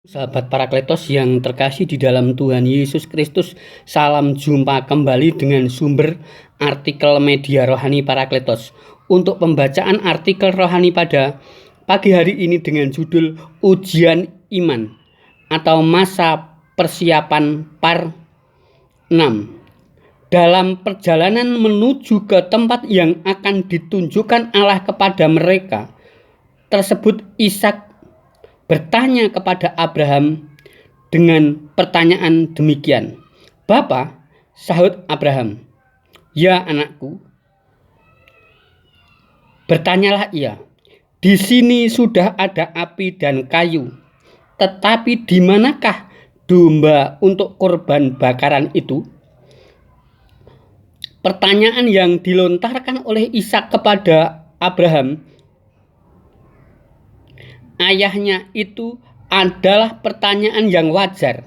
Sahabat Parakletos yang terkasih di dalam Tuhan Yesus Kristus, salam jumpa kembali dengan sumber artikel media rohani Parakletos. Untuk pembacaan artikel rohani pada pagi hari ini dengan judul Ujian Iman atau Masa Persiapan Par 6. Dalam perjalanan menuju ke tempat yang akan ditunjukkan Allah kepada mereka tersebut, Ishak bertanya kepada Abraham dengan pertanyaan demikian. "Bapa," sahut Abraham. "Ya anakku," bertanyalah ia, "di sini sudah ada api dan kayu, tetapi di manakah domba untuk korban bakaran itu?" Pertanyaan yang dilontarkan oleh Ishak kepada Abraham ayahnya itu adalah pertanyaan yang wajar,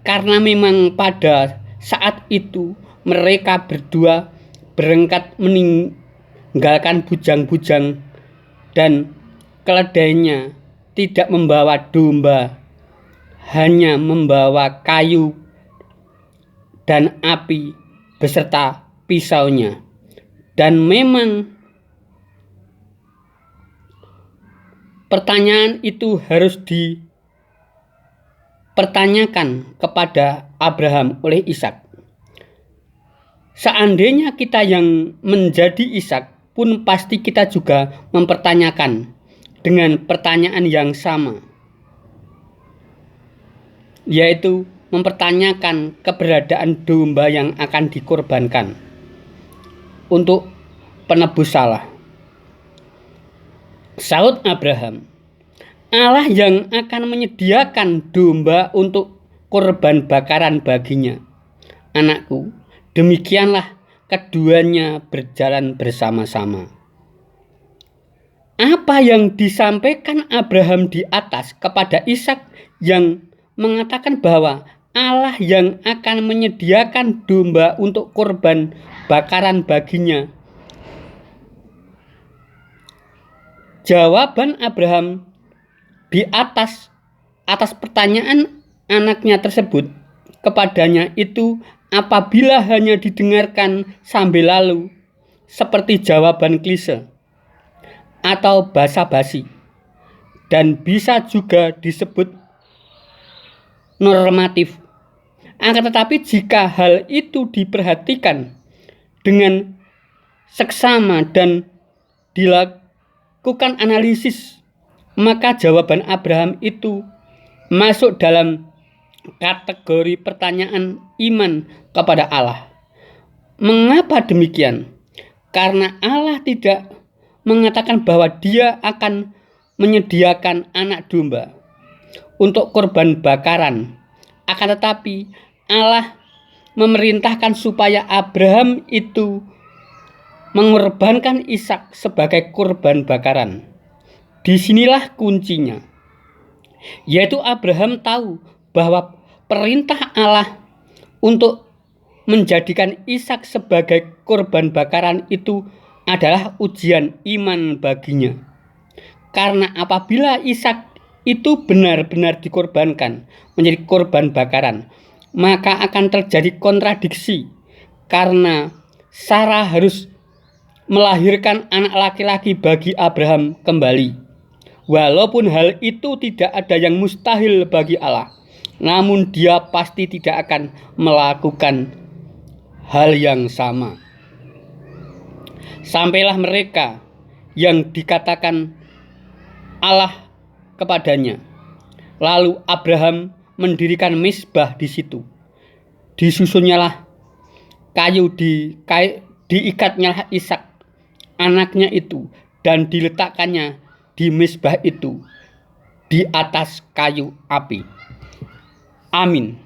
karena memang pada saat itu mereka berdua berangkat meninggalkan bujang-bujang dan keledainya tidak membawa domba, hanya membawa kayu dan api beserta pisaunya. Dan memang pertanyaan itu harus dipertanyakan kepada Abraham oleh Ishak. Seandainya kita yang menjadi Ishak pun pasti kita juga mempertanyakan dengan pertanyaan yang sama, yaitu mempertanyakan keberadaan domba yang akan dikorbankan untuk penebus salah. Sahut Abraham, "Allah yang akan menyediakan domba untuk korban bakaran baginya. Anakku, demikianlah keduanya berjalan bersama-sama." Apa yang disampaikan Abraham di atas kepada Ishak yang mengatakan bahwa Allah yang akan menyediakan domba untuk korban bakaran baginya, jawaban Abraham di atas pertanyaan anaknya tersebut kepadanya itu apabila hanya didengarkan sambil lalu seperti jawaban klise atau basa-basi, dan bisa juga disebut normatif. Akan tetapi jika hal itu diperhatikan dengan seksama dan dilakukan analisis, maka jawaban Abraham itu masuk dalam kategori pertanyaan iman kepada Allah. Mengapa demikian? Karena Allah tidak mengatakan bahwa Dia akan menyediakan anak domba untuk korban bakaran, akan tetapi Allah memerintahkan supaya Abraham itu mengorbankan Ishak sebagai korban bakaran. Disinilah kuncinya, yaitu Abraham tahu bahwa perintah Allah untuk menjadikan Ishak sebagai korban bakaran itu adalah ujian iman baginya. Karena apabila Ishak itu benar-benar dikorbankan menjadi korban bakaran, maka akan terjadi kontradiksi, karena Sarah harus melahirkan anak laki-laki bagi Abraham kembali. Walaupun hal itu tidak ada yang mustahil bagi Allah, namun Dia pasti tidak akan melakukan hal yang sama. Sampailah mereka yang dikatakan Allah kepadanya. Lalu Abraham mendirikan mezbah di situ. Disusunnyalah kayu, diikatnyalah Ishak anaknya itu, dan diletakkannya di mezbah itu di atas kayu api. Amin.